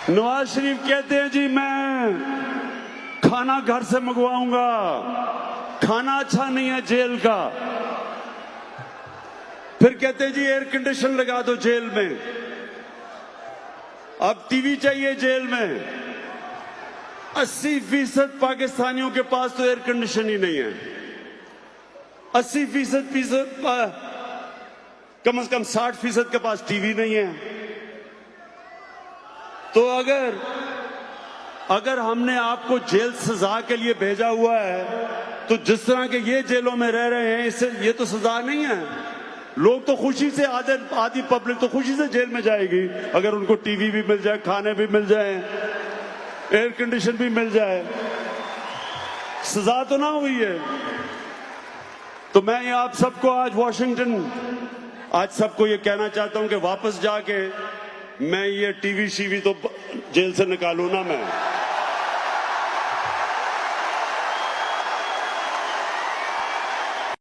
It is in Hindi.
नवाज शरीफ कहते हैं जी मैं खाना घर से मंगवाऊंगा, खाना अच्छा नहीं है जेल का। फिर कहते हैं जी एयर कंडीशन लगा दो जेल में। अब टीवी चाहिए जेल में। 80% पाकिस्तानियों के पास तो एयर कंडीशन ही नहीं है। 80% कम से कम 60% के पास टीवी नहीं है। तो अगर हमने आपको जेल सजा के लिए भेजा हुआ है तो जिस तरह के ये जेलों में रह रहे हैं इससे ये तो सजा नहीं है। लोग तो खुशी से आधी पब्लिक तो खुशी से जेल में जाएगी अगर उनको टीवी भी मिल जाए, खाने भी मिल जाए, एयर कंडीशन भी मिल जाए। सजा तो ना हुई है। तो मैं ये आप सबको आज वाशिंगटन आज सबको ये कहना चाहता हूं कि वापस जाके मैं ये टीवी शीवी तो जेल से निकालू ना मैं।